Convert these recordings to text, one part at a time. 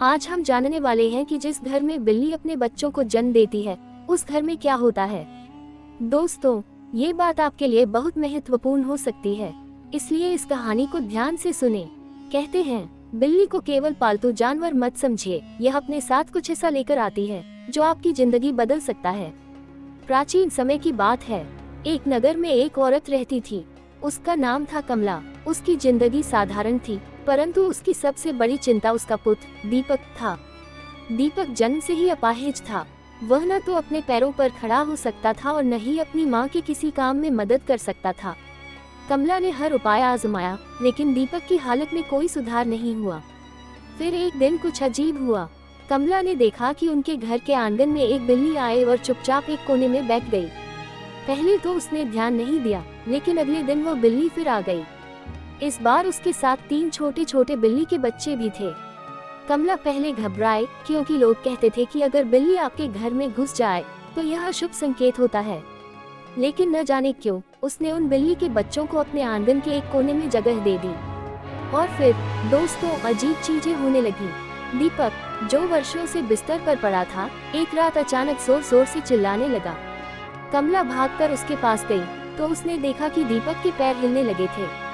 आज हम जानने वाले हैं कि जिस घर में बिल्ली अपने बच्चों को जन्म देती है, उस घर में क्या होता है। दोस्तों, ये बात आपके लिए बहुत महत्वपूर्ण हो सकती है, इसलिए इस कहानी को ध्यान से सुने। कहते हैं, बिल्ली को केवल पालतू जानवर मत समझिए, यह अपने साथ कुछ ऐसा लेकर आती है जो आपकी जिंदगी बदल सकता है। प्राचीन समय की बात है। एक नगर में एक औरत रहती थी। उसका नाम था कमला। उसकी जिंदगी साधारण थी, परंतु उसकी सबसे बड़ी चिंता उसका पुत्र दीपक था। दीपक जन्म से ही अपाहिज था। वह न तो अपने पैरों पर खड़ा हो सकता था और न ही अपनी माँ के किसी काम में मदद कर सकता था। कमला ने हर उपाय आजमाया, लेकिन दीपक की हालत में कोई सुधार नहीं हुआ। फिर एक दिन कुछ अजीब हुआ। कमला ने देखा कि उनके घर के आंगन में एक बिल्ली आए और चुपचाप एक कोने में बैठ गई। पहले तो उसने ध्यान नहीं दिया, लेकिन अगले दिन वो बिल्ली फिर आ गई। इस बार उसके साथ 3 छोटे छोटे बिल्ली के बच्चे भी थे। कमला पहले घबराए, क्योंकि लोग कहते थे कि अगर बिल्ली आपके घर में घुस जाए तो यह शुभ संकेत होता है। लेकिन न जाने क्यों उसने उन बिल्ली के बच्चों को अपने आंगन के एक कोने में जगह दे दी। और फिर दोस्तों, अजीब चीजें होने लगी। दीपक, जो वर्षों से बिस्तर पर पड़ा था, एक रात अचानक जोर जोर से चिल्लाने लगा। कमला भागकर उसके पास गई तो उसने देखा कि दीपक के पैर हिलने लगे थे।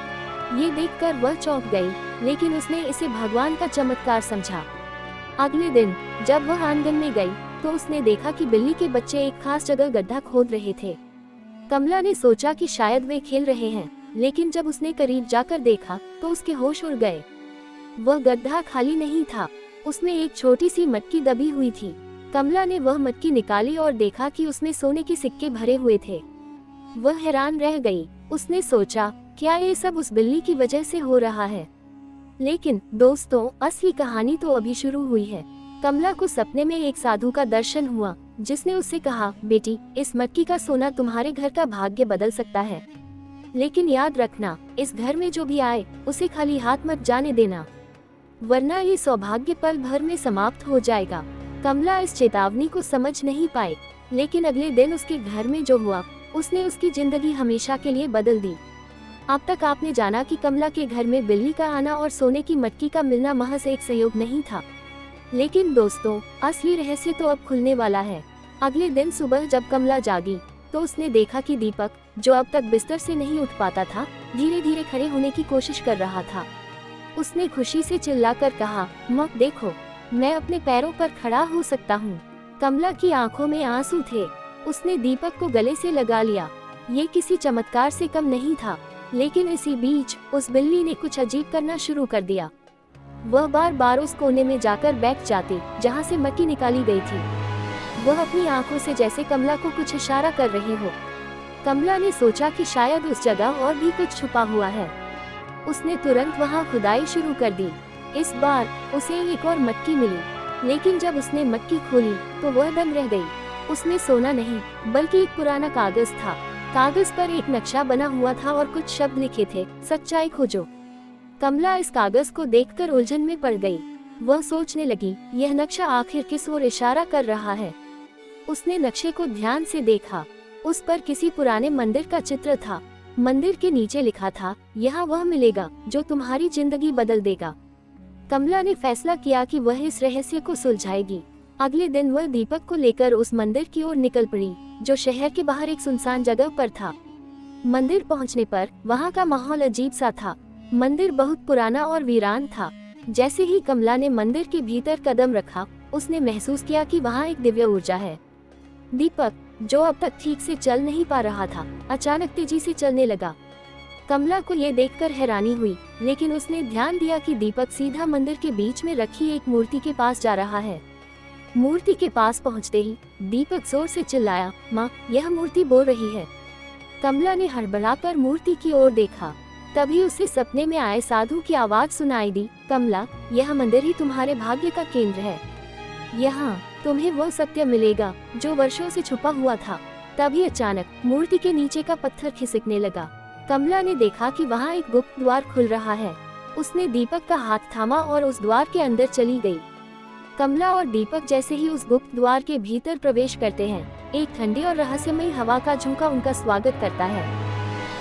ये देखकर वह चौंक गई, लेकिन उसने इसे भगवान का चमत्कार समझा। अगले दिन जब वह आंगन में गई तो उसने देखा कि बिल्ली के बच्चे एक खास जगह गड्ढा खोद रहे थे। कमला ने सोचा कि शायद वे खेल रहे हैं, लेकिन जब उसने करीब जाकर देखा तो उसके होश उड़ गए। वह गड्ढा खाली नहीं था, उसमें एक छोटी सी मटकी दबी हुई थी। कमला ने वह मटकी निकाली और देखा कि उसमें सोने के सिक्के भरे हुए थे। वह हैरान रह गई। उसने सोचा, क्या ये सब उस बिल्ली की वजह से हो रहा है? लेकिन दोस्तों, असली कहानी तो अभी शुरू हुई है। कमला को सपने में एक साधु का दर्शन हुआ, जिसने उससे कहा, बेटी, इस मटकी का सोना तुम्हारे घर का भाग्य बदल सकता है, लेकिन याद रखना, इस घर में जो भी आए उसे खाली हाथ मत जाने देना, वरना ये सौभाग्य पल भर में समाप्त हो जाएगा। कमला इस चेतावनी को समझ नहीं पाई, लेकिन अगले दिन उसके घर में जो हुआ उसने उसकी जिंदगी हमेशा के लिए बदल दी। अब तक आपने जाना कि कमला के घर में बिल्ली का आना और सोने की मटकी का मिलना महज एक संयोग नहीं था, लेकिन दोस्तों, असली रहस्य तो अब खुलने वाला है। अगले दिन सुबह जब कमला जागी तो उसने देखा कि दीपक, जो अब तक बिस्तर से नहीं उठ पाता था, धीरे धीरे खड़े होने की कोशिश कर रहा था। उसने खुशी से चिल्लाकर कहा, माँ देखो, मैं अपने पैरों पर खड़ा हो सकता हूँ। कमला की आंखों में आंसू थे। उसने दीपक को गले से लगा लिया। ये किसी चमत्कार से कम नहीं था, लेकिन इसी बीच उस बिल्ली ने कुछ अजीब करना शुरू कर दिया। वह बार बार उस कोने में जाकर बैठ जाती जहाँ से मटकी निकाली गई थी। वह अपनी आंखों से जैसे कमला को कुछ इशारा कर रही हो। कमला ने सोचा कि शायद उस जगह और भी कुछ छुपा हुआ है। उसने तुरंत वहाँ खुदाई शुरू कर दी। इस बार उसे एक और मटकी मिली, लेकिन जब उसने मटकी खोली तो वह दंग रह गई। उसमें सोना नहीं, बल्कि एक पुराना कागज था। कागज पर एक नक्शा बना हुआ था और कुछ शब्द लिखे थे, सच्चाई खोजो। कमला इस कागज को देखकर उलझन में पड़ गई। वह सोचने लगी, यह नक्शा आखिर किस ओर इशारा कर रहा है। उसने नक्शे को ध्यान से देखा। उस पर किसी पुराने मंदिर का चित्र था। मंदिर के नीचे लिखा था, यहाँ वह मिलेगा जो तुम्हारी जिंदगी बदल देगा। कमला ने फैसला किया कि वह इस रहस्य को सुलझाएगी। अगले दिन वह दीपक को लेकर उस मंदिर की ओर निकल पड़ी, जो शहर के बाहर एक सुनसान जगह पर था। मंदिर पहुंचने पर वहां का माहौल अजीब सा था। मंदिर बहुत पुराना और वीरान था। जैसे ही कमला ने मंदिर के भीतर कदम रखा, उसने महसूस किया कि वहां एक दिव्य ऊर्जा है। दीपक, जो अब तक ठीक से चल नहीं पा रहा था, अचानक तेजी से चलने लगा। कमला को यह देखकर हैरानी हुई, लेकिन उसने ध्यान दिया कि दीपक सीधा मंदिर के बीच में रखी एक मूर्ति के पास जा रहा है। मूर्ति के पास पहुंचते ही दीपक जोर से चिल्लाया, माँ, यह मूर्ति बोल रही है। कमला ने हड़बड़ाकर मूर्ति की ओर देखा। तभी उसे सपने में आए साधु की आवाज सुनाई दी, कमला, यह मंदिर ही तुम्हारे भाग्य का केंद्र है। यहाँ तुम्हें वो सत्य मिलेगा जो वर्षों से छुपा हुआ था। तभी अचानक मूर्ति के नीचे का पत्थर खिसकने लगा। कमला ने देखा कि वहाँ एक गुप्त द्वार खुल रहा है। उसने दीपक का हाथ थामा और उस द्वार के अंदर चली गई। कमला और दीपक जैसे ही उस गुप्त द्वार के भीतर प्रवेश करते हैं, एक ठंडी और रहस्यमयी हवा का झोंका उनका स्वागत करता है।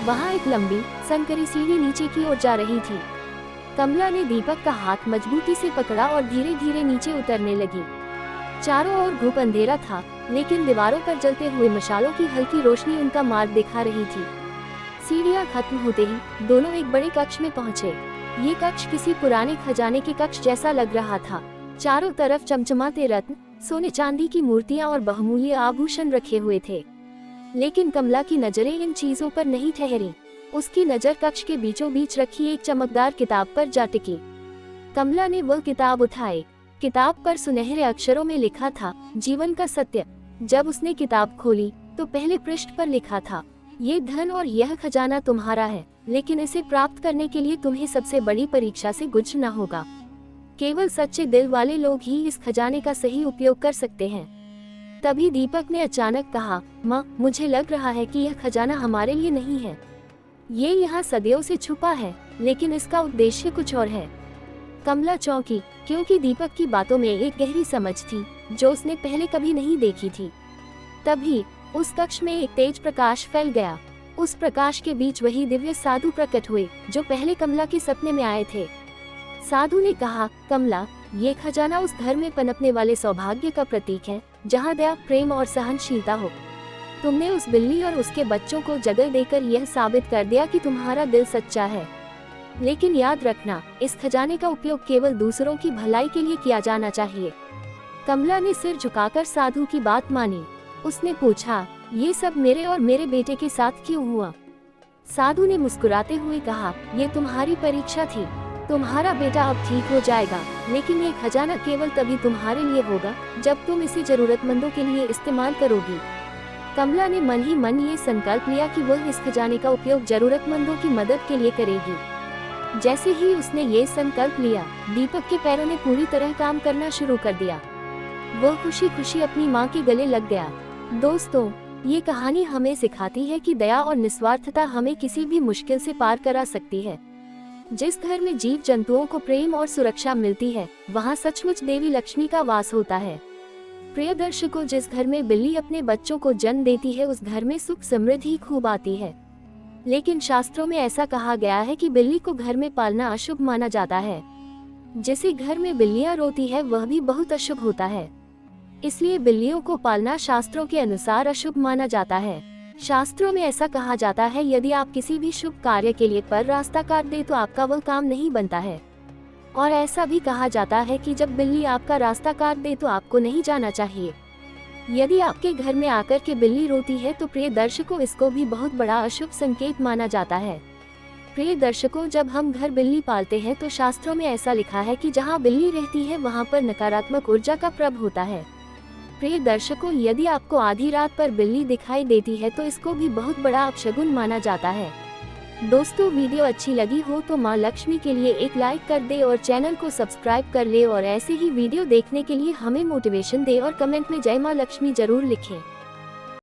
वहाँ एक लंबी संकरी सीढ़ी नीचे की ओर जा रही थी। कमला ने दीपक का हाथ मजबूती से पकड़ा और धीरे धीरे नीचे उतरने लगी। चारों ओर घुप अंधेरा था, लेकिन दीवारों पर जलते हुए मशालों की हल्की रोशनी उनका मार्ग दिखा रही थी। सीढ़ियां खत्म होते ही दोनों एक बड़े कक्ष में पहुंचे। ये कक्ष किसी पुराने खजाने के कक्ष जैसा लग रहा था। चारों तरफ चमचमाते रत्न, सोने चांदी की मूर्तियां और बहुमूल्य आभूषण रखे हुए थे। लेकिन कमला की नजरें इन चीजों पर नहीं ठहरी। उसकी नजर कक्ष के बीचों बीच रखी एक चमकदार किताब पर जा टिकी। कमला ने वह किताब उठाई। किताब पर सुनहरे अक्षरों में लिखा था, जीवन का सत्य। जब उसने किताब खोली तो पहले पृष्ठ पर लिखा था, ये धन और यह खजाना तुम्हारा है, लेकिन इसे प्राप्त करने के लिए तुम्हें सबसे बड़ी परीक्षा से गुजरना होगा। केवल सच्चे दिल वाले लोग ही इस खजाने का सही उपयोग कर सकते हैं। तभी दीपक ने अचानक कहा, माँ, मुझे लग रहा है कि यह खजाना हमारे लिए नहीं है। ये यहाँ सदियों से छुपा है, लेकिन इसका उद्देश्य कुछ और है। कमला चौंकी, क्योंकि दीपक की बातों में एक गहरी समझ थी जो उसने पहले कभी नहीं देखी थी। तभी उस कक्ष में एक तेज प्रकाश फैल गया। उस प्रकाश के बीच वही दिव्य साधु प्रकट हुए जो पहले कमला के सपने में आए थे। साधु ने कहा, कमला, ये खजाना उस घर में पनपने वाले सौभाग्य का प्रतीक है जहाँ दया, प्रेम और सहनशीलता हो। तुमने उस बिल्ली और उसके बच्चों को जगह देकर यह साबित कर दिया कि तुम्हारा दिल सच्चा है। लेकिन याद रखना, इस खजाने का उपयोग केवल दूसरों की भलाई के लिए किया जाना चाहिए। कमला ने सिर झुकाकर साधु की बात मानी। उसने पूछा, ये सब मेरे और मेरे बेटे के साथ क्यों हुआ? साधु ने मुस्कुराते हुए कहा, ये तुम्हारी परीक्षा थी। तुम्हारा बेटा अब ठीक हो जाएगा, लेकिन ये खजाना केवल तभी तुम्हारे लिए होगा जब तुम इसे जरूरतमंदों के लिए इस्तेमाल करोगी। कमला ने मन ही मन ये संकल्प लिया कि वह इस खजाने का उपयोग जरूरतमंदों की मदद के लिए करेगी। जैसे ही उसने ये संकल्प लिया, दीपक के पैरों ने पूरी तरह काम करना शुरू कर दिया। वह खुशी खुशी अपनी माँ के गले लग गया। दोस्तों, ये कहानी हमें सिखाती है कि दया और निस्वार्थता हमें किसी भी मुश्किल से पार करा सकती है। जिस घर में जीव जंतुओं को प्रेम और सुरक्षा मिलती है, वहाँ सचमुच देवी लक्ष्मी का वास होता है। प्रिय दर्शकों, जिस घर में बिल्ली अपने बच्चों को जन्म देती है, उस घर में सुख समृद्धि खूब आती है। लेकिन शास्त्रों में ऐसा कहा गया है कि बिल्ली को घर में पालना अशुभ माना जाता है। जिसे घर में बिल्लियां रोती है वह भी बहुत अशुभ होता है। इसलिए बिल्लियों को पालना शास्त्रों के अनुसार अशुभ माना जाता है। शास्त्रों में ऐसा कहा जाता है, यदि आप किसी भी शुभ कार्य के लिए पर रास्ता काट दे तो आपका वह काम नहीं बनता है। और ऐसा भी कहा जाता है कि जब बिल्ली आपका रास्ता काट दे तो आपको नहीं जाना चाहिए। यदि आपके घर में आकर के बिल्ली रोती है तो प्रिय दर्शकों, इसको भी बहुत बड़ा अशुभ संकेत माना जाता है। प्रिय दर्शकों, जब हम घर बिल्ली पालते हैं तो शास्त्रों में ऐसा लिखा है कि जहाँ बिल्ली रहती है वहाँ पर नकारात्मक ऊर्जा का प्रभाव होता है। प्रिय दर्शकों, यदि आपको आधी रात पर बिल्ली दिखाई देती है तो इसको भी बहुत बड़ा अपशगुन माना जाता है। दोस्तों, वीडियो अच्छी लगी हो तो माँ लक्ष्मी के लिए एक लाइक कर दे और चैनल को सब्सक्राइब कर ले और ऐसे ही वीडियो देखने के लिए हमें मोटिवेशन दे और कमेंट में जय माँ लक्ष्मी जरूर लिखें।